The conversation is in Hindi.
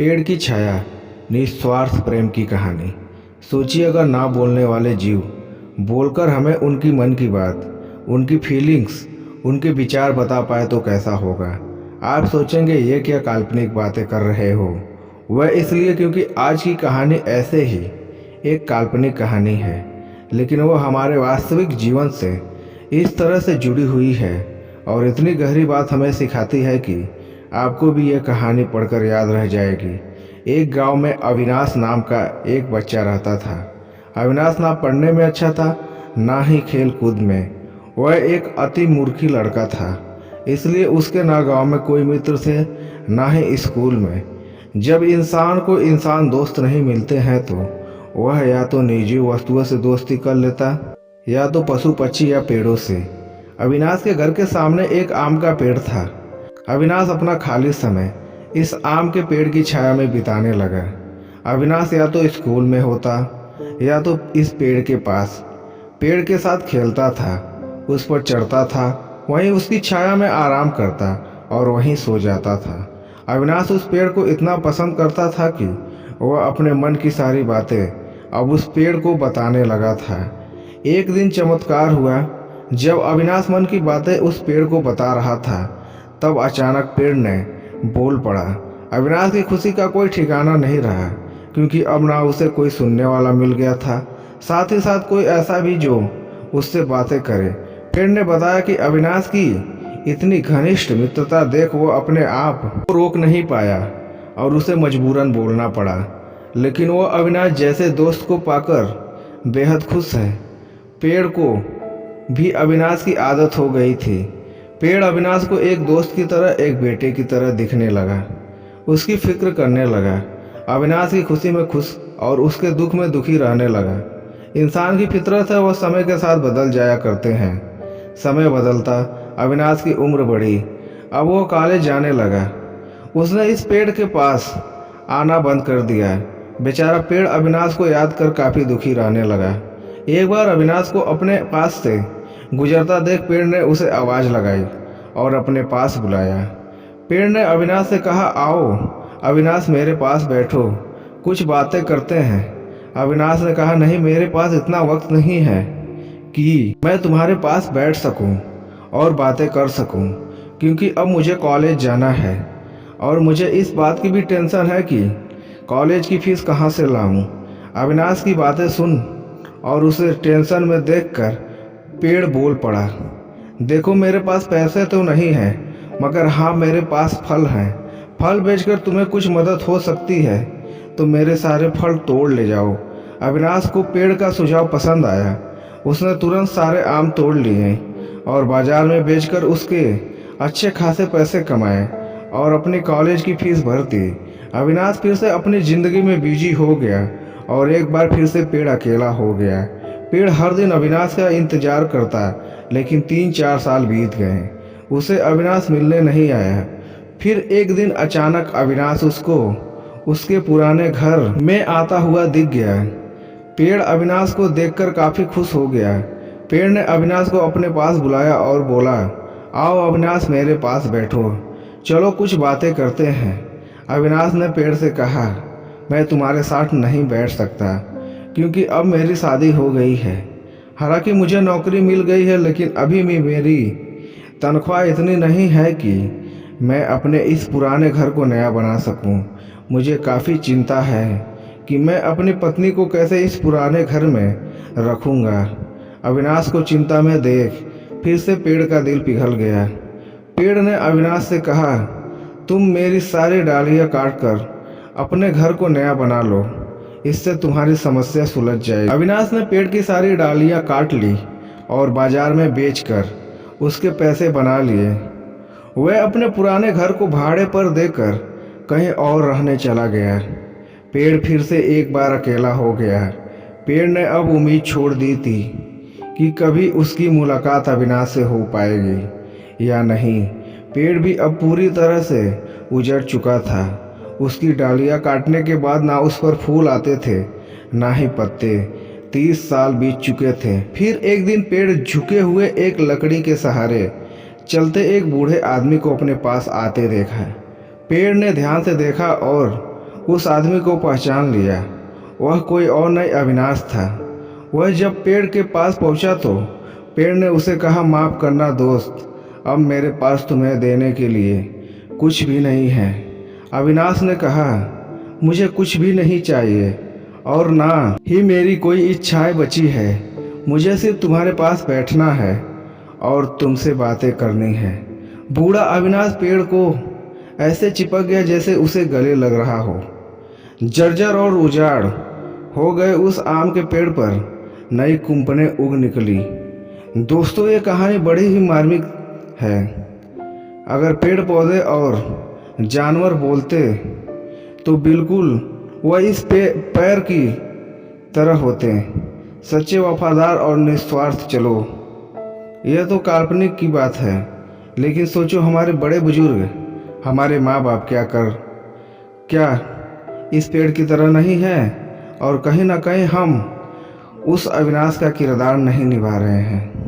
पेड़ की छाया, निस्वार्थ प्रेम की कहानी। सोचिए अगर ना बोलने वाले जीव बोलकर हमें उनकी मन की बात, उनकी फीलिंग्स, उनके विचार बता पाए तो कैसा होगा। आप सोचेंगे ये क्या काल्पनिक बातें कर रहे हो। वह इसलिए क्योंकि आज की कहानी ऐसे ही एक काल्पनिक कहानी है, लेकिन वो हमारे वास्तविक जीवन से इस तरह से जुड़ी हुई है और इतनी गहरी बात हमें सिखाती है कि आपको भी यह कहानी पढ़कर याद रह जाएगी। एक गांव में अविनाश नाम का एक बच्चा रहता था। अविनाश ना पढ़ने में अच्छा था, ना ही खेल कूद में। वह एक अति मूर्खी लड़का था, इसलिए उसके ना गांव में कोई मित्र थे, ना ही स्कूल में। जब इंसान को इंसान दोस्त नहीं मिलते हैं तो वह या तो निजी वस्तुओं से दोस्ती कर लेता, या तो पशु पक्षी या पेड़ों से। अविनाश के घर के सामने एक आम का पेड़ था। अविनाश अपना खाली समय इस आम के पेड़ की छाया में बिताने लगा। अविनाश या तो स्कूल में होता या तो इस पेड़ के पास पेड़ के साथ खेलता था, उस पर चढ़ता था, वहीं उसकी छाया में आराम करता और वहीं सो जाता था। अविनाश उस पेड़ को इतना पसंद करता था कि वह अपने मन की सारी बातें अब उस पेड़ को बताने लगा था। एक दिन चमत्कार हुआ। जब अविनाश मन की बातें उस पेड़ को बता रहा था, तब अचानक पेड़ ने बोल पड़ा। अविनाश की खुशी का कोई ठिकाना नहीं रहा, क्योंकि अब ना उसे कोई सुनने वाला मिल गया था, साथ ही साथ कोई ऐसा भी जो उससे बातें करे। पेड़ ने बताया कि अविनाश की इतनी घनिष्ठ मित्रता देख वो अपने आप को रोक नहीं पाया और उसे मजबूरन बोलना पड़ा। लेकिन वो अविनाश जैसे दोस्त को पाकर बेहद खुश है। पेड़ को भी अविनाश की आदत हो गई थी। पेड़ अविनाश को एक दोस्त की तरह, एक बेटे की तरह दिखने लगा, उसकी फिक्र करने लगा। अविनाश की खुशी में खुश और उसके दुख में दुखी रहने लगा। इंसान की फितरत है, वह समय के साथ बदल जाया करते हैं। समय बदलता, अविनाश की उम्र बढ़ी। अब वो कॉलेज जाने लगा। उसने इस पेड़ के पास आना बंद कर दिया। बेचारा पेड़ अविनाश को याद कर काफ़ी दुखी रहने लगा। एक बार अविनाश को अपने पास से गुजरता देख पेड़ ने उसे आवाज़ लगाई और अपने पास बुलाया। पेड़ ने अविनाश से कहा, आओ अविनाश, मेरे पास बैठो, कुछ बातें करते हैं। अविनाश ने कहा, नहीं, मेरे पास इतना वक्त नहीं है कि मैं तुम्हारे पास बैठ सकूं और बातें कर सकूं, क्योंकि अब मुझे कॉलेज जाना है और मुझे इस बात की भी टेंशन है कि कॉलेज की फीस कहाँ से लाऊं। अविनाश की बातें सुन और उसे टेंशन में देखकर पेड़ बोल पड़ा, देखो मेरे पास पैसे तो नहीं हैं, मगर हाँ मेरे पास फल हैं। फल बेचकर तुम्हें कुछ मदद हो सकती है तो मेरे सारे फल तोड़ ले जाओ। अविनाश को पेड़ का सुझाव पसंद आया। उसने तुरंत सारे आम तोड़ लिए और बाजार में बेचकर उसके अच्छे खासे पैसे कमाए और अपनी कॉलेज की फीस भर दी। अविनाश फिर से अपनी ज़िंदगी में बिजी हो गया और एक बार फिर से पेड़ अकेला हो गया। पेड़ हर दिन अविनाश का इंतजार करता, लेकिन 3-4 साल बीत गए, उसे अविनाश मिलने नहीं आया। फिर एक दिन अचानक अविनाश उसको उसके पुराने घर में आता हुआ दिख गया। पेड़ अविनाश को देखकर काफ़ी खुश हो गया। पेड़ ने अविनाश को अपने पास बुलाया और बोला, आओ अविनाश, मेरे पास बैठो, चलो कुछ बातें करते हैं। अविनाश ने पेड़ से कहा, मैं तुम्हारे साथ नहीं बैठ सकता, क्योंकि अब मेरी शादी हो गई है। हालांकि मुझे नौकरी मिल गई है, लेकिन अभी भी मेरी तनख्वाह इतनी नहीं है कि मैं अपने इस पुराने घर को नया बना सकूं। मुझे काफ़ी चिंता है कि मैं अपनी पत्नी को कैसे इस पुराने घर में रखूंगा। अविनाश को चिंता में देख फिर से पेड़ का दिल पिघल गया। पेड़ ने अविनाश से कहा, तुम मेरी सारी डालियाँ काट कर अपने घर को नया बना लो, इससे तुम्हारी समस्या सुलझ जाएगी। अविनाश ने पेड़ की सारी डालियाँ काट ली और बाजार में बेचकर उसके पैसे बना लिए। वह अपने पुराने घर को भाड़े पर देकर कहीं और रहने चला गया। पेड़ फिर से एक बार अकेला हो गया। पेड़ ने अब उम्मीद छोड़ दी थी कि कभी उसकी मुलाकात अविनाश से हो पाएगी या नहीं। पेड़ भी अब पूरी तरह से उजड़ चुका था। उसकी डालियाँ काटने के बाद ना उस पर फूल आते थे, ना ही पत्ते। 30 साल बीत चुके थे। फिर एक दिन पेड़ झुके हुए एक लकड़ी के सहारे चलते एक बूढ़े आदमी को अपने पास आते देखा। पेड़ ने ध्यान से देखा और उस आदमी को पहचान लिया। वह कोई और नहीं अविनाश था। वह जब पेड़ के पास पहुंचा तो पेड़ ने उसे कहा, माफ़ करना दोस्त, अब मेरे पास तुम्हें देने के लिए कुछ भी नहीं है। अविनाश ने कहा, मुझे कुछ भी नहीं चाहिए और ना ही मेरी कोई इच्छाएं बची है। मुझे सिर्फ तुम्हारे पास बैठना है और तुमसे बातें करनी है। बूढ़ा अविनाश पेड़ को ऐसे चिपक गया जैसे उसे गले लग रहा हो। जर्जर और उजाड़ हो गए उस आम के पेड़ पर नई कुंपनें उग निकली। दोस्तों, ये कहानी बड़ी ही मार्मिक है। अगर पेड़ पौधे और जानवर बोलते तो बिल्कुल वह इस पैर की तरह होते, सच्चे, वफादार और निस्वार्थ। चलो, यह तो काल्पनिक की बात है, लेकिन सोचो हमारे बड़े बुजुर्ग, हमारे माँ बाप क्या इस पेड़ की तरह नहीं है? और कहीं ना कहीं हम उस अविनाश का किरदार नहीं निभा रहे हैं।